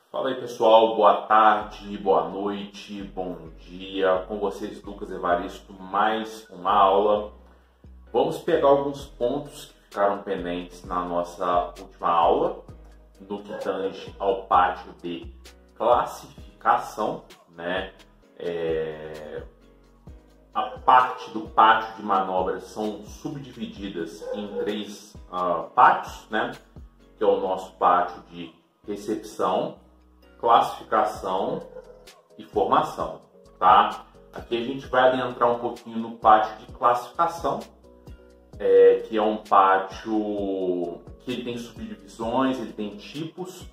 Fala aí pessoal, boa tarde, boa noite, bom dia. Com vocês, Lucas Evaristo, mais uma aula. Vamos pegar alguns pontos que ficaram pendentes na nossa última aula, no que tange ao pátio de classificação, né? A parte do pátio de manobras são subdivididas em três pátios, né? Que é o nosso pátio de recepção, classificação e formação, tá? Aqui a gente vai adentrar um pouquinho no pátio de classificação, que é um pátio que ele tem subdivisões, ele tem tipos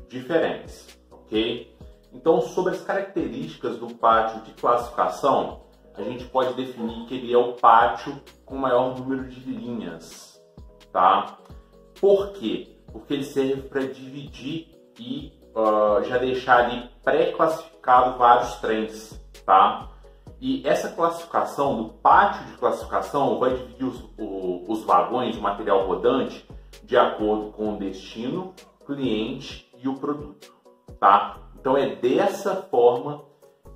diferentes, ok? Então, sobre as características do pátio de classificação, a gente pode definir que ele é o pátio com maior número de linhas, tá? Por quê? Porque ele serve para dividir e já deixar ali pré-classificado vários trens, tá? E essa classificação, do pátio de classificação, vai dividir os vagões, o material rodante, de acordo com o destino, cliente e o produto, tá? Então é dessa forma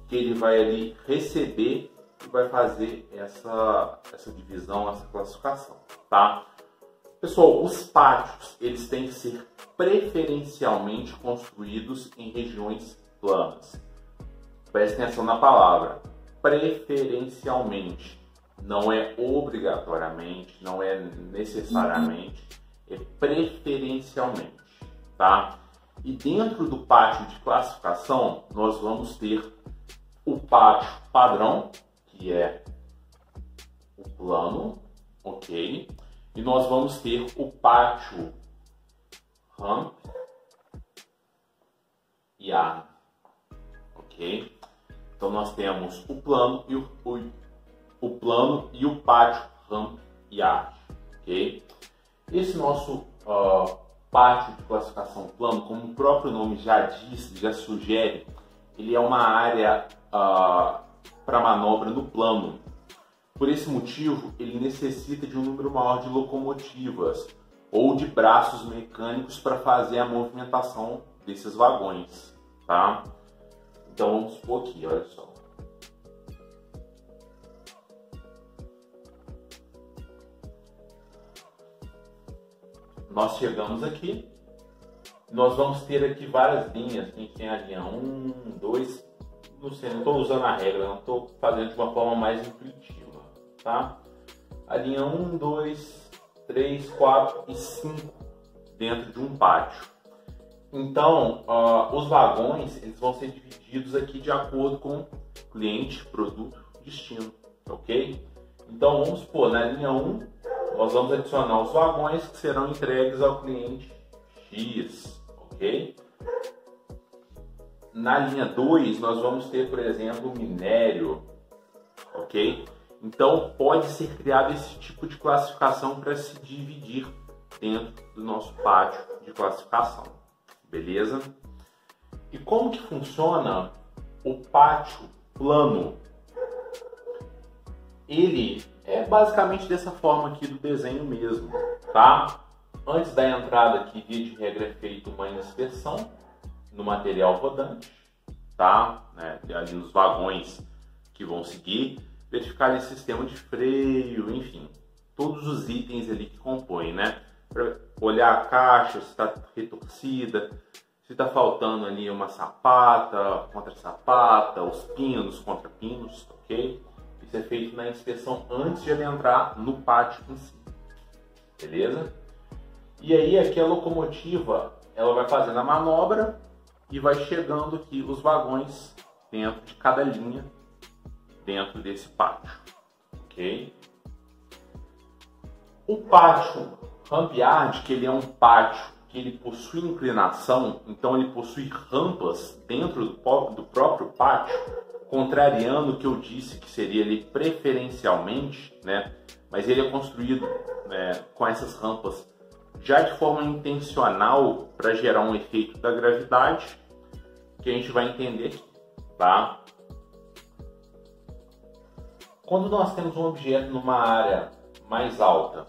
que ele vai ali receber e vai fazer essa divisão, essa classificação, tá? Pessoal, os pátios, eles têm que ser preferencialmente construídos em regiões planas. Preste atenção na palavra, preferencialmente. Não é obrigatoriamente, não é necessariamente, é preferencialmente, tá? E dentro do pátio de classificação, nós vamos ter o pátio padrão, que é o plano, ok? E nós vamos ter o pátio ramp e arm, ok? Então nós temos o plano e o pátio ramp e arm, ok? Esse nosso pátio de classificação plano, como o próprio nome já diz, já sugere, ele é uma área para manobra no plano. Por esse motivo, ele necessita de um número maior de locomotivas ou de braços mecânicos para fazer a movimentação desses vagões, tá? Então vamos supor aqui, olha só. Nós chegamos aqui, nós vamos ter aqui várias linhas. A gente tem a linha 1, 2, não sei, não estou usando a regra, não estou fazendo de uma forma mais intuitiva. Tá? A linha 1, 2, 3, 4 e 5 dentro de um pátio. Então, os vagões eles vão ser divididos aqui de acordo com cliente, produto, destino, ok? Então, vamos supor, na linha 1, nós vamos adicionar os vagões que serão entregues ao cliente X, ok? Na linha 2, nós vamos ter, por exemplo, minério, ok? Então, pode ser criado esse tipo de classificação para se dividir dentro do nosso pátio de classificação, beleza? E como que funciona o pátio plano? Ele é basicamente dessa forma aqui do desenho mesmo, tá? Antes da entrada aqui, via de regra, é feita uma inspeção no material rodante, tá? Ali nos vagões que vão seguir, verificar esse sistema de freio, enfim, todos os itens ali que compõem, né? Para olhar a caixa, se está retorcida, se está faltando ali uma sapata, contra-sapata, os pinos, contra-pinos, ok? Isso é feito na inspeção antes de adentrar no pátio em si, beleza? E aí aqui a locomotiva, ela vai fazendo a manobra e vai chegando aqui os vagões dentro de cada linha, dentro desse pátio, ok? O pátio ramp yard, que ele é um pátio que ele possui inclinação, então ele possui rampas dentro do próprio pátio, contrariando o que eu disse que seria ali preferencialmente, né? Mas ele é construído, né, com essas rampas já de forma intencional para gerar um efeito da gravidade, que a gente vai entender aqui, tá? Quando nós temos um objeto numa área mais alta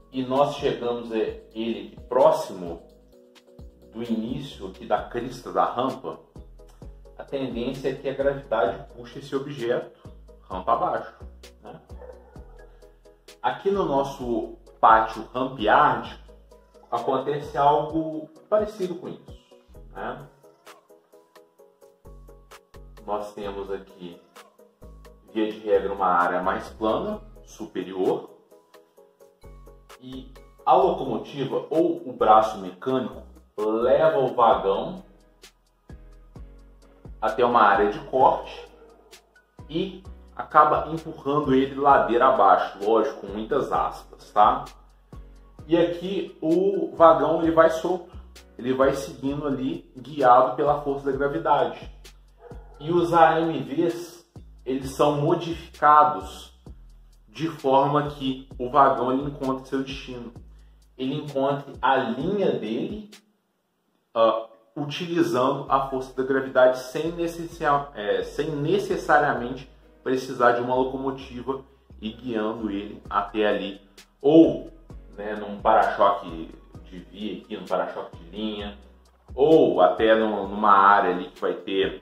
e nós chegamos ele próximo do início aqui da crista da rampa, a tendência é que a gravidade puxe esse objeto rampa abaixo, né? Aqui no nosso pátio ramp yard acontece algo parecido com isso, né? Nós temos aqui, via de regra, uma área mais plana, superior, e a locomotiva ou o braço mecânico leva o vagão até uma área de corte e acaba empurrando ele ladeira abaixo, lógico, com muitas aspas, tá? E aqui o vagão ele vai solto, ele vai seguindo ali, guiado pela força da gravidade. E os AMVs, eles são modificados de forma que o vagão ele encontre seu destino. Ele encontre a linha dele utilizando a força da gravidade sem necessariamente precisar de uma locomotiva e guiando ele até ali. Ou, né, num para-choque de via aqui, num para-choque de linha, ou até numa área ali que vai ter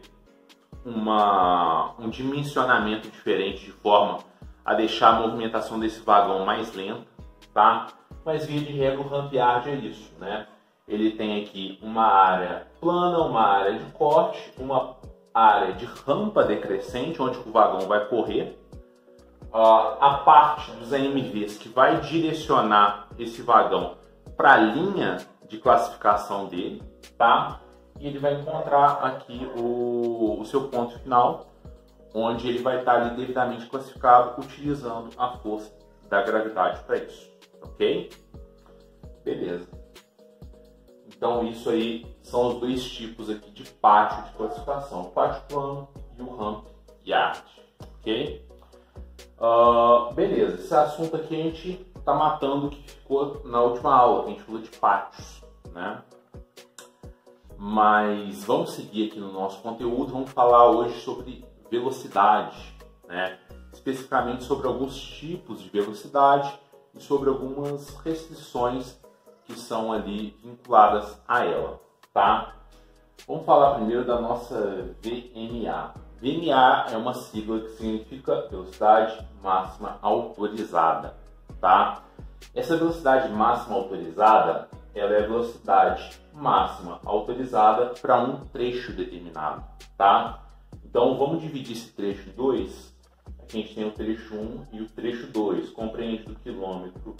um dimensionamento diferente de forma a deixar a movimentação desse vagão mais lenta, tá? Mas via de regra o ramp yard é isso, né? Ele tem aqui uma área plana, uma área de corte, uma área de rampa decrescente, onde o vagão vai correr, a parte dos AMVs que vai direcionar esse vagão para a linha de classificação dele, tá? E ele vai encontrar aqui o seu ponto final, onde ele vai estar ali devidamente classificado, utilizando a força da gravidade para isso, ok? Beleza. Então isso aí são os dois tipos aqui de pátio de classificação, o pátio plano e o ramp yard, ok? Beleza, esse assunto aqui a gente está matando o que ficou na última aula, que a gente falou de pátios, né? Mas vamos seguir aqui no nosso conteúdo, vamos falar hoje sobre velocidade, né? Especificamente sobre alguns tipos de velocidade e sobre algumas restrições que são ali vinculadas a ela, tá? Vamos falar primeiro da nossa VMA. VMA é uma sigla que significa velocidade máxima autorizada, tá? Essa velocidade máxima autorizada, ela é a velocidade máxima autorizada para um trecho determinado, tá? Então vamos dividir esse trecho em dois. Aqui a gente tem o trecho 1 e o trecho 2, compreende do quilômetro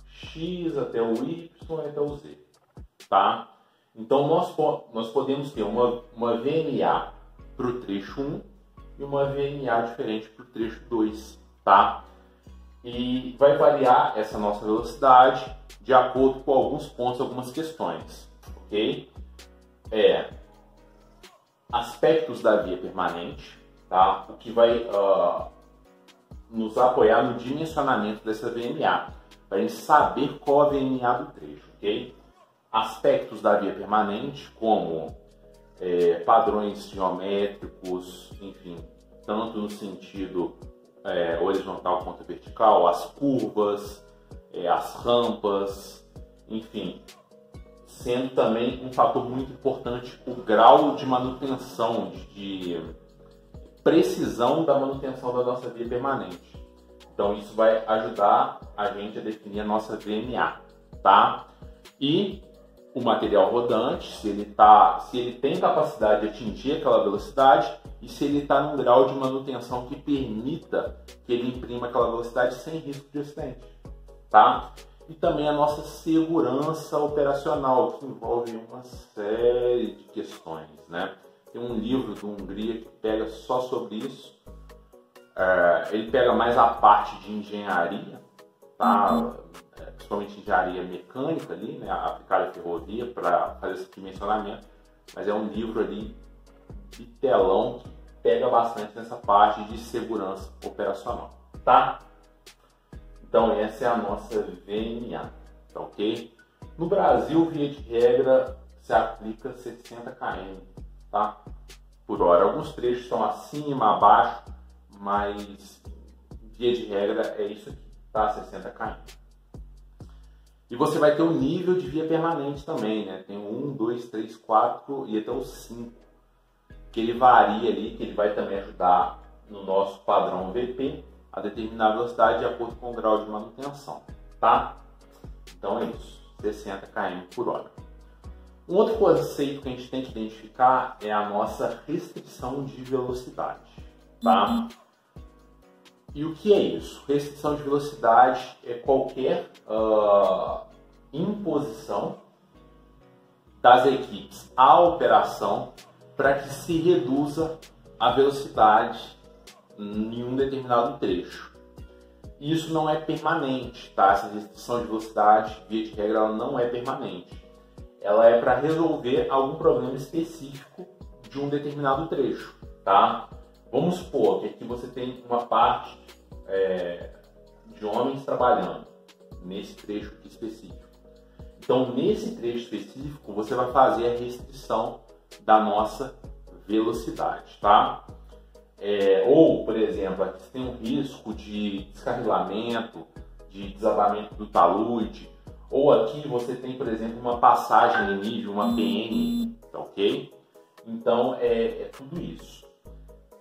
X até o Y até o Z, tá? Então nós podemos ter uma VMA para o trecho 1 e uma VMA diferente para o trecho 2, tá? E vai variar essa nossa velocidade de acordo com alguns pontos, algumas questões, ok? Aspectos da via permanente, tá? O que vai nos apoiar no dimensionamento dessa VMA, para a gente saber qual a VMA do trecho, ok? Aspectos da via permanente, como padrões geométricos, enfim, tanto no sentido horizontal quanto vertical, as curvas, as rampas, enfim, sendo também um fator muito importante o grau de manutenção, de precisão da manutenção da nossa via permanente. Então isso vai ajudar a gente a definir a nossa VMA, tá? E o material rodante, se ele tem capacidade de atingir aquela velocidade e se ele está num grau de manutenção que permita que ele imprima aquela velocidade sem risco de acidente, tá? E também a nossa segurança operacional, que envolve uma série de questões, né? Tem um livro do Hungria que pega só sobre isso. Ele pega mais a parte de engenharia, tá? Principalmente engenharia mecânica ali, né? Aplicada à ferrovia para fazer esse dimensionamento. Mas é um livro ali de telão que pega bastante nessa parte de segurança operacional, tá? Então essa é a nossa VMA, tá ok? No Brasil, via de regra, se aplica 60 km, tá? Por hora. Alguns trechos estão acima, abaixo, mas via de regra é isso aqui, tá? 60 km. E você vai ter o nível de via permanente também, né? Tem o 1, 2, 3, 4 e até o 5, que ele varia ali, que ele vai também ajudar no nosso padrão VP a determinar a velocidade de acordo com o grau de manutenção, tá? Então é isso, 60 km por hora. Um outro conceito que a gente tem que identificar é a nossa restrição de velocidade, tá? E o que é isso? Restrição de velocidade é qualquer imposição das equipes à operação para que se reduza a velocidade em um determinado trecho. Isso não é permanente, tá? Essa restrição de velocidade, via de regra, ela não é permanente. Ela é para resolver algum problema específico de um determinado trecho, tá? Vamos supor que aqui você tem uma parte de homens trabalhando nesse trecho aqui específico. Então, nesse trecho específico, você vai fazer a restrição da nossa velocidade, tá? Ou, por exemplo, aqui você tem um risco de descarrilamento, de desabamento do talude, ou aqui você tem, por exemplo, uma passagem em nível, uma PN, tá ok? Então, é tudo isso.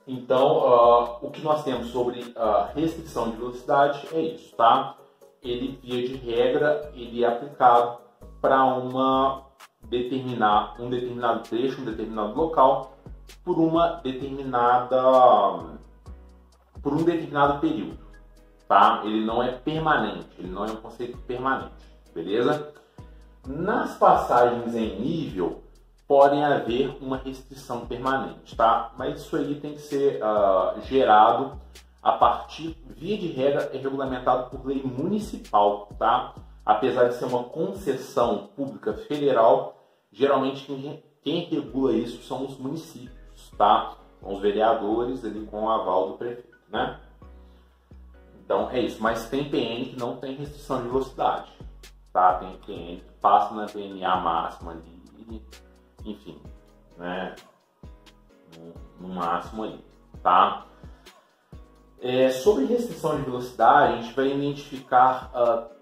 Então, o que nós temos sobre restrição de velocidade é isso, tá? Ele, via de regra, ele é aplicado para um determinado trecho, um determinado local, por um determinado período, tá? Ele não é permanente, ele não é um conceito permanente, beleza? Nas passagens em nível, podem haver uma restrição permanente, tá? Mas isso aí tem que ser gerado a partir, via de regra, é regulamentado por lei municipal, tá? Apesar de ser uma concessão pública federal, geralmente quem regula isso são os municípios, tá? São os vereadores ali com o aval do prefeito, né? Então é isso, mas tem PN que não tem restrição de velocidade, tá? Tem PN que passa na VNA máxima ali, enfim, né? No máximo ali, tá? Sobre restrição de velocidade, a gente vai identificar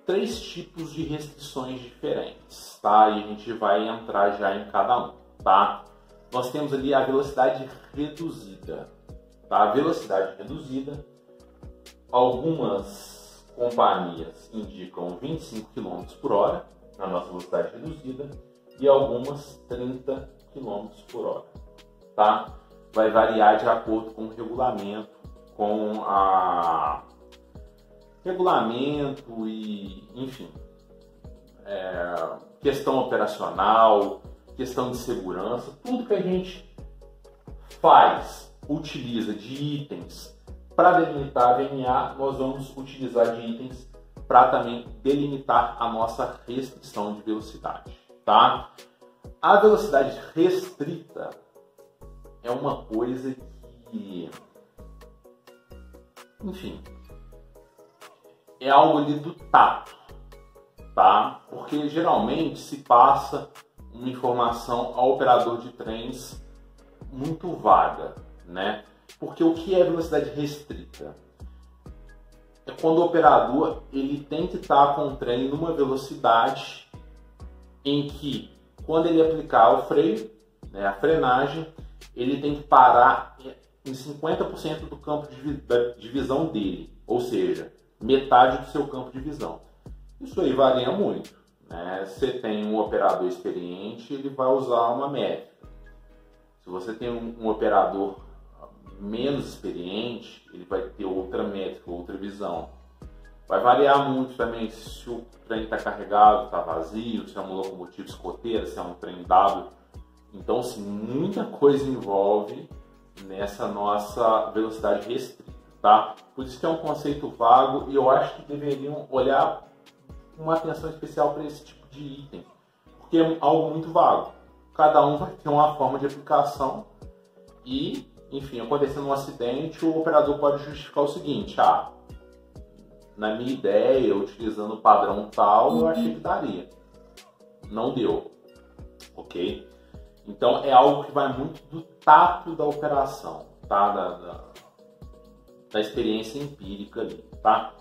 3 tipos de restrições diferentes, tá? E a gente vai entrar já em cada um, tá? Nós temos ali a velocidade reduzida, tá? A velocidade reduzida, algumas companhias indicam 25 km por hora na nossa velocidade reduzida e algumas 30 km por hora, tá? Vai variar de acordo com o regulamento, com a regulamento e, enfim, questão operacional, questão de segurança, tudo que a gente utiliza de itens para delimitar a VNA, nós vamos utilizar de itens para também delimitar a nossa restrição de velocidade, tá? A velocidade restrita é uma coisa que, enfim, é algo ali do tato, tá? Porque geralmente se passa uma informação ao operador de trens muito vaga, né? Porque o que é velocidade restrita? É quando o operador ele tem que estar com o trem numa velocidade em que, quando ele aplicar o freio, né, a frenagem, ele tem que parar em 50% do campo de visão dele, ou seja, metade do seu campo de visão. Isso aí varia muito, né? Você tem um operador experiente, ele vai usar uma métrica. Se você tem um operador menos experiente, ele vai ter outra métrica, outra visão. Vai variar muito também se o trem está carregado, está vazio, se é uma locomotiva escoteira, se é um trem W. Então, sim, muita coisa envolve nessa nossa velocidade restrita, tá? Por isso que é um conceito vago e eu acho que deveriam olhar com uma atenção especial para esse tipo de item, porque é algo muito vago. Cada um vai ter uma forma de aplicação e, enfim, acontecendo um acidente, o operador pode justificar o seguinte: na minha ideia, utilizando o padrão tal, eu achei que daria. Não deu, ok? Então é algo que vai muito do tato da operação, tá? Da experiência empírica ali, tá?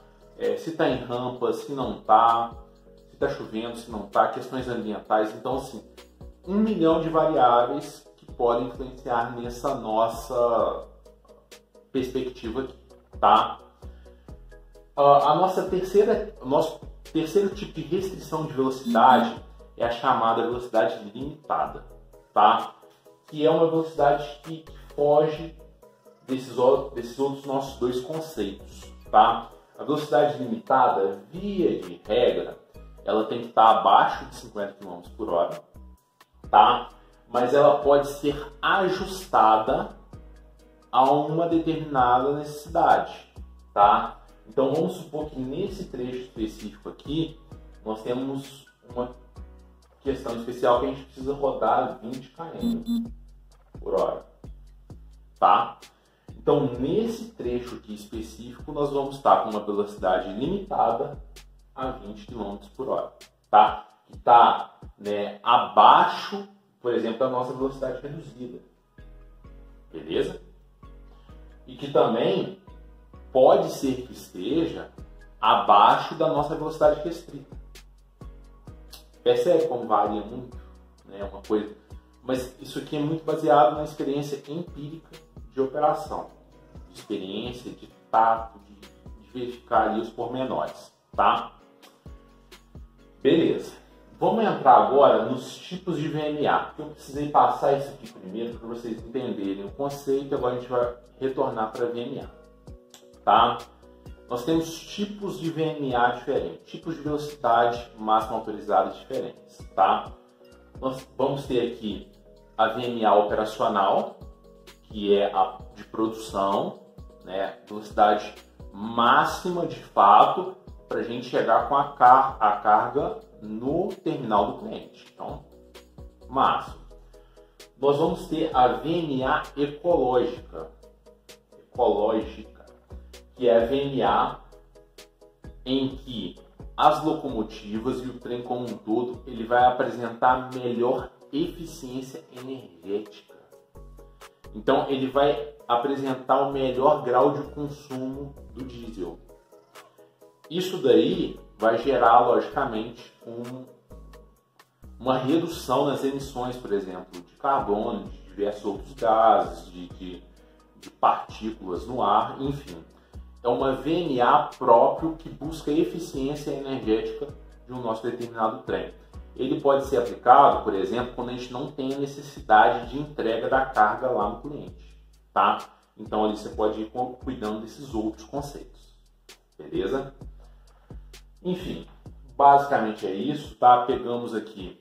Se está em rampa, se não está, se está chovendo, se não está, questões ambientais. Então, assim, 1 milhão de variáveis que podem influenciar nessa nossa perspectiva aqui, tá? O nosso terceiro tipo de restrição de velocidade é a chamada velocidade limitada, tá? Que é uma velocidade que foge desses outros nossos dois conceitos, tá? A velocidade limitada, via de regra, ela tem que estar abaixo de 50 km por hora, tá? Mas ela pode ser ajustada a uma determinada necessidade, tá? Então vamos supor que nesse trecho específico aqui, nós temos uma questão especial que a gente precisa rodar 20 km por hora, tá? Então nesse trecho aqui específico, nós vamos estar com uma velocidade limitada a 20 km por hora, tá? Que está, né, abaixo, por exemplo, da nossa velocidade reduzida, beleza? E que também pode ser que esteja abaixo da nossa velocidade restrita. Percebe como varia muito, né, uma coisa? Mas isso aqui é muito baseado na experiência empírica de operação, de experiência, de tato, de verificar ali os pormenores, tá? Beleza. Vamos entrar agora nos tipos de VMA, porque eu precisei passar isso aqui primeiro para vocês entenderem o conceito, agora a gente vai retornar para VMA, tá? Nós temos tipos de VMA diferentes, tipos de velocidade máxima autorizada diferentes, tá? Nós vamos ter aqui a VMA operacional, que é a de produção, né? Velocidade máxima de fato para a gente chegar com a carga no terminal do cliente. Então, máximo. Nós vamos ter a VMA ecológica, que é a VMA em que as locomotivas e o trem como um todo, ele vai apresentar melhor eficiência energética. Então, ele vai apresentar o melhor grau de consumo do diesel. Isso daí vai gerar, logicamente, uma redução nas emissões, por exemplo, de carbono, de diversos outros gases, de partículas no ar, enfim. É uma VMA próprio que busca a eficiência energética de um nosso determinado trem. Ele pode ser aplicado, por exemplo, quando a gente não tem a necessidade de entrega da carga lá no cliente, tá? Então ali você pode ir cuidando desses outros conceitos, beleza? Enfim, basicamente é isso, tá? Pegamos aqui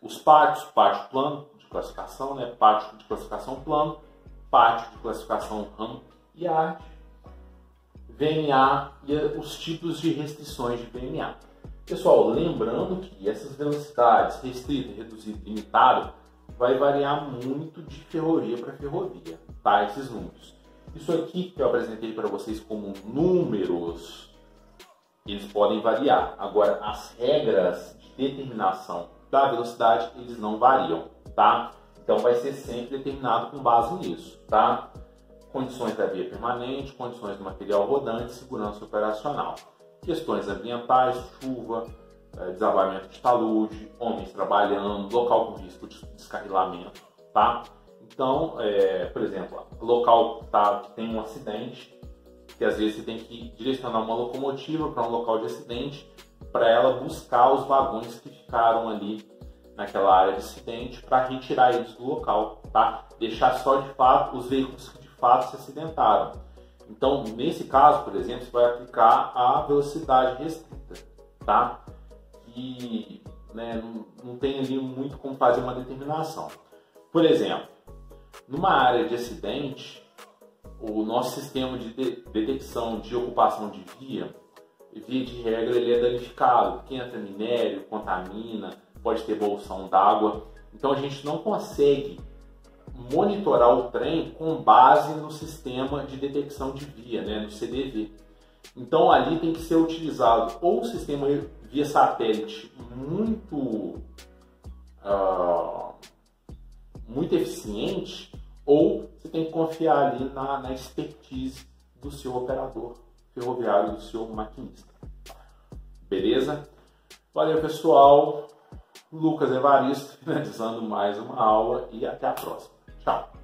os pátios, pátio plano de classificação, né? Pátio de classificação plano, pátio de classificação ramp e arte, VMA e os tipos de restrições de VMA. Pessoal, lembrando que essas velocidades, restrita, reduzida e limitada, vai variar muito de ferrovia para ferrovia, tá? Esses números. Isso aqui que eu apresentei para vocês como números, eles podem variar. Agora, as regras de determinação da velocidade, eles não variam, tá? Então, vai ser sempre determinado com base nisso, tá? Condições da via permanente, condições do material rodante, segurança operacional. Questões ambientais, chuva, desabamento de talude, homens trabalhando, local com risco de descarrilamento, tá? Então, por exemplo, local que tem um acidente, que às vezes você tem que direcionar uma locomotiva para um local de acidente para ela buscar os vagões que ficaram ali naquela área de acidente para retirar eles do local, tá? Deixar só de fato os veículos que de fato se acidentaram. Então, nesse caso, por exemplo, você vai aplicar a velocidade restrita, tá? E, né, não tem ali muito como fazer uma determinação. Por exemplo, numa área de acidente, o nosso sistema de detecção de ocupação de via de regra, ele é danificado, porque entra minério, contamina, pode ter evolução d'água. Então a gente não consegue monitorar o trem com base no sistema de detecção de via, né, no CDV. Então ali tem que ser utilizado ou o sistema via satélite muito eficiente, ou você tem que confiar ali na expertise do seu operador ferroviário, do seu maquinista. Beleza? Valeu, pessoal. Lucas Evaristo, finalizando mais uma aula e até a próxima. Tchau.